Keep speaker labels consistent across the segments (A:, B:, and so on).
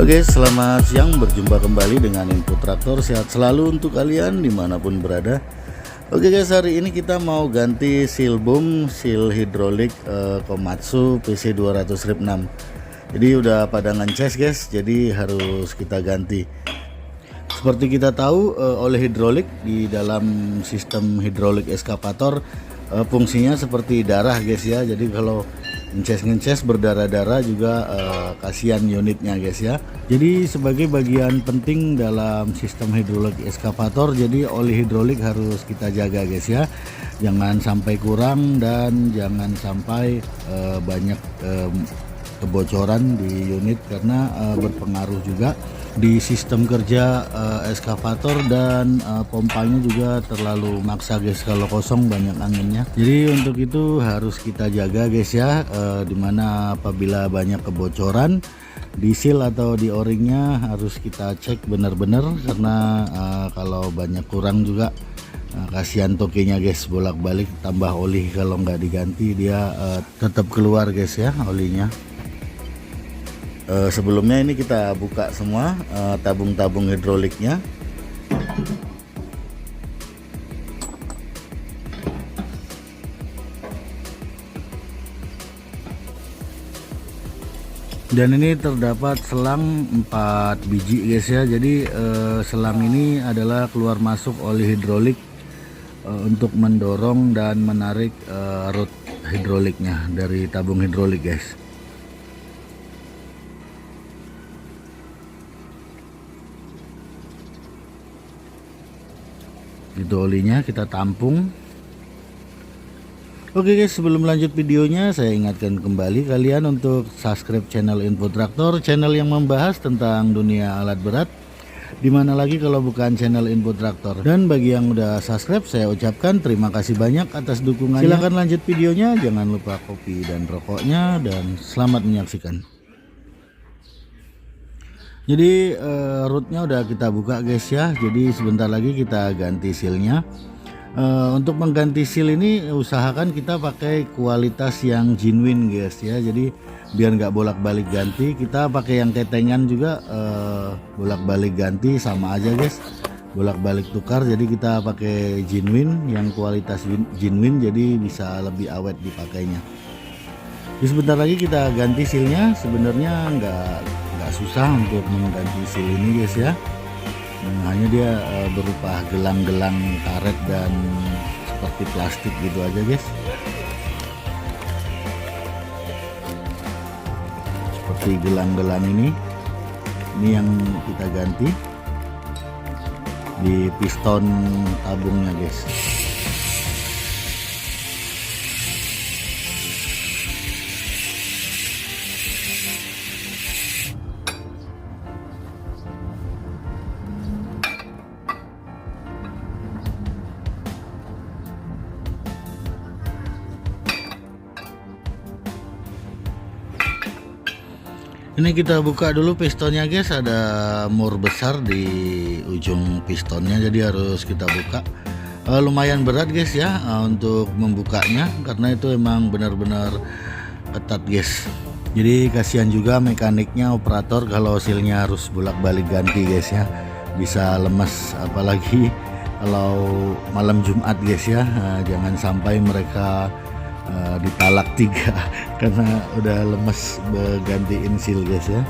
A: Oke, selamat siang, berjumpa kembali dengan Info Traktor. Sehat selalu untuk kalian dimanapun berada. Oke guys, hari ini kita mau ganti seal boom, seal hidrolik Komatsu PC 200 RIP 6. Jadi udah pada ngeces guys, jadi harus kita ganti. Seperti kita tahu, oleh hidrolik di dalam sistem hidrolik eskavator fungsinya seperti darah guys ya. Jadi kalau ngeces berdarah-darah juga kasihan unitnya guys ya. Jadi sebagai bagian penting dalam sistem hidrolik eskavator, jadi oli hidrolik harus kita jaga guys ya. Jangan sampai kurang dan jangan sampai banyak kebocoran di unit, karena berpengaruh juga di sistem kerja eskavator, dan pompanya juga terlalu maksa guys kalau kosong, banyak anginnya. Jadi untuk itu harus kita jaga guys ya, dimana apabila banyak kebocoran di seal atau di o-ringnya harus kita cek benar-benar, karena kalau banyak kurang juga kasihan tokenya guys, bolak-balik tambah oli, kalau nggak diganti dia tetap keluar guys ya olinya. Sebelumnya ini kita buka semua tabung-tabung hidroliknya. Dan ini terdapat selang 4 biji guys ya. Jadi selang ini adalah keluar masuk oli hidrolik untuk mendorong dan menarik rod hidroliknya dari tabung hidrolik guys. Itu olinya kita tampung. Oke guys, sebelum lanjut videonya saya ingatkan kembali kalian untuk subscribe channel Info Traktor, channel yang membahas tentang dunia alat berat, dimana lagi kalau bukan channel Info Traktor. Dan bagi yang udah subscribe, saya ucapkan terima kasih banyak atas dukungannya. Silahkan lanjut videonya, jangan lupa kopi dan rokoknya, dan selamat menyaksikan. Jadi rootnya udah kita buka guys ya. Jadi sebentar lagi kita ganti sealnya. Untuk mengganti seal ini usahakan kita pakai kualitas yang genuine guys ya. Jadi biar nggak bolak-balik ganti, kita pakai yang ketengan juga bolak-balik ganti sama aja guys, bolak-balik tukar. Jadi kita pakai genuine, yang kualitas genuine, jadi bisa lebih awet dipakainya. Jadi sebentar lagi kita ganti sealnya. Sebenarnya nggak susah untuk mengganti seal ini guys ya. Hanya dia berupa gelang-gelang karet dan seperti plastik gitu aja guys. Seperti gelang-gelang ini yang kita ganti di piston tabungnya guys. Ini kita buka dulu pistonnya guys, ada mur besar di ujung pistonnya, jadi harus kita buka. Lumayan berat guys ya untuk membukanya, karena itu emang benar-benar ketat guys. Jadi kasihan juga mekaniknya, operator, kalau sealnya harus bolak-balik ganti guys ya, bisa lemes. Apalagi kalau malam Jumat guys ya, jangan sampai mereka ditalak 3 karena udah lemes gantiin seal guys ya.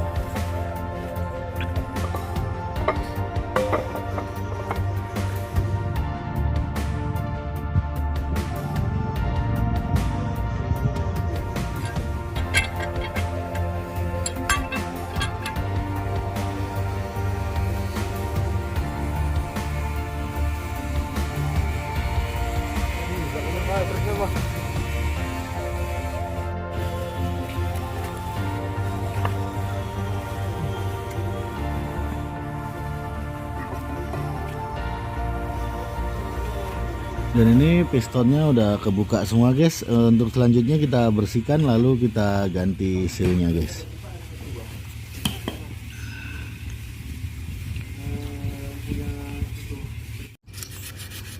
A: Dan ini pistonnya udah kebuka semua guys. Untuk selanjutnya kita bersihkan, lalu kita ganti sealnya guys.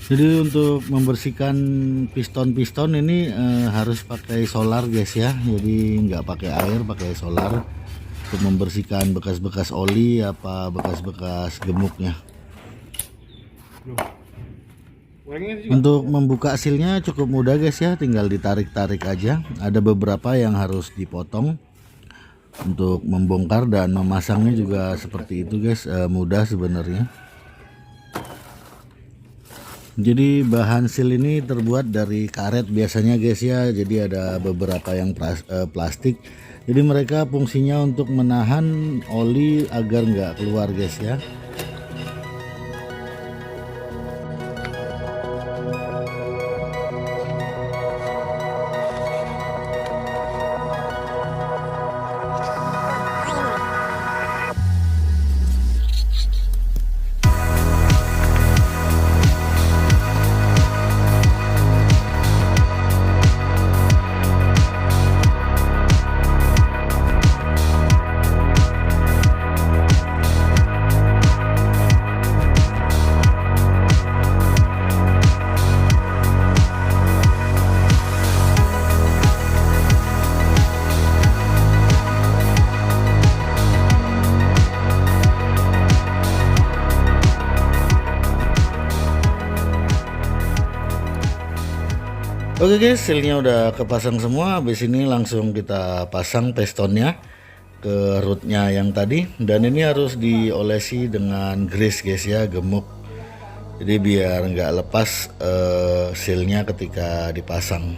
A: Jadi untuk membersihkan piston-piston ini harus pakai solar guys ya. Jadi nggak pakai air, pakai solar. untuk membersihkan bekas-bekas oli apa bekas-bekas gemuknya. Untuk membuka sealnya cukup mudah guys ya, tinggal ditarik-tarik aja. Ada beberapa yang harus dipotong. Untuk membongkar dan memasangnya juga seperti itu guys, mudah sebenarnya. Jadi bahan seal ini terbuat dari karet biasanya guys ya. Jadi ada beberapa yang plastik. Jadi mereka fungsinya untuk menahan oli agar nggak keluar guys ya. Oke guys, sealnya udah kepasang semua. Habis ini langsung kita pasang pistonnya ke rootnya yang tadi, dan ini harus diolesi dengan grease guys ya, gemuk. Jadi biar nggak lepas sealnya ketika dipasang.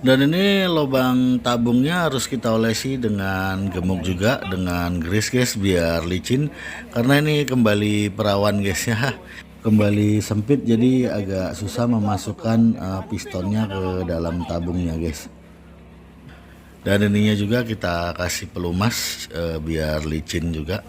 A: Dan ini lubang tabungnya harus kita olesi dengan gemuk juga, dengan grease guys, biar licin. Karena ini kembali perawan guys ya, kembali sempit, jadi agak susah memasukkan pistonnya ke dalam tabungnya guys. Dan ininya juga kita kasih pelumas biar licin juga.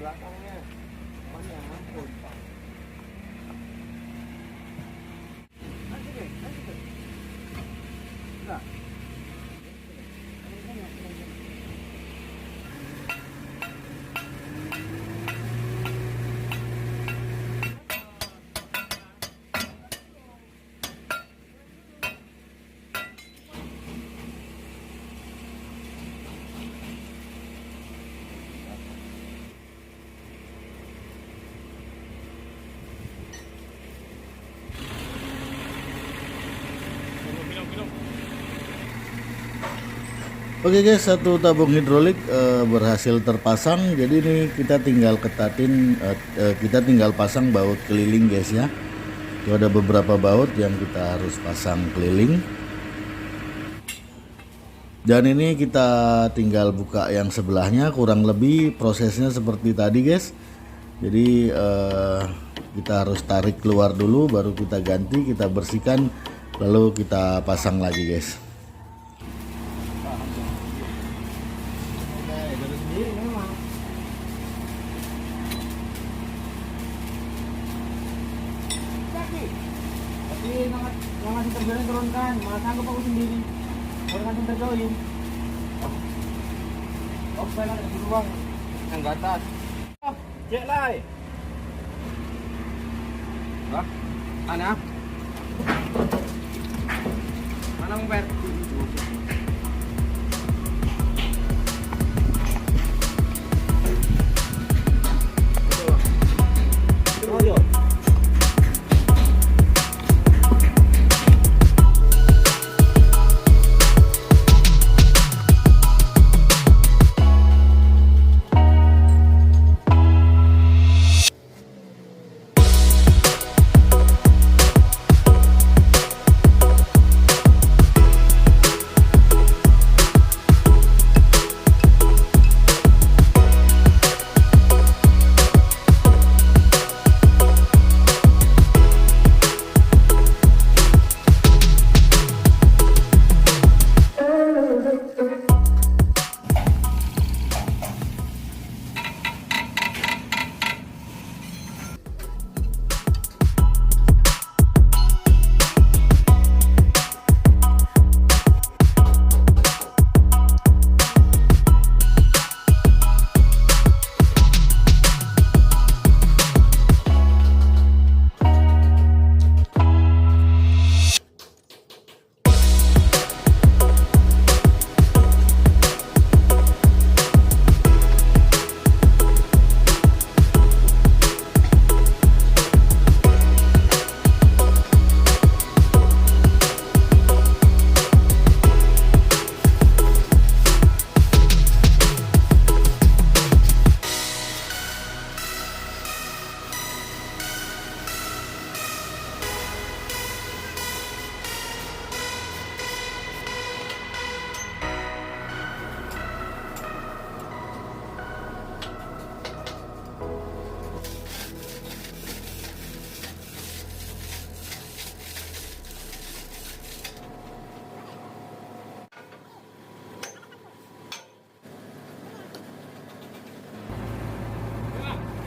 B: Belakangnya mana ampun Pak. Lanjut deh. Enggak.
A: Oke guys, satu tabung hidrolik berhasil terpasang. Jadi ini kita tinggal ketatin, kita tinggal pasang baut keliling guys ya. Itu ada beberapa baut yang kita harus pasang keliling. Dan ini kita tinggal buka yang sebelahnya, kurang lebih prosesnya seperti tadi guys. Jadi kita harus tarik keluar dulu, baru kita ganti, kita bersihkan, lalu kita pasang lagi guys.
B: Yang masih terjoin turunkan, malah sanggup aku sendiri. Kalau nggak terjoin. Open ada di ruang yang ke atas. Oh, cek lai. Hah? Mana? Mana umpet?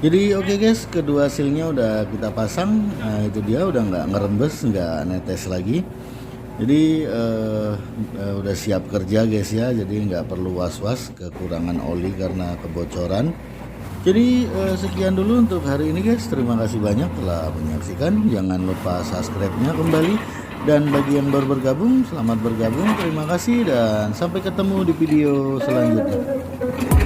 A: Jadi oke guys, kedua sealnya udah kita pasang. Nah itu dia udah nggak ngerembes, nggak netes lagi. Jadi udah siap kerja guys ya. Jadi nggak perlu was-was kekurangan oli karena kebocoran. Jadi sekian dulu untuk hari ini guys. Terima kasih banyak telah menyaksikan. Jangan lupa subscribe-nya kembali. Dan bagi yang baru bergabung, selamat bergabung. Terima kasih dan sampai ketemu di video selanjutnya.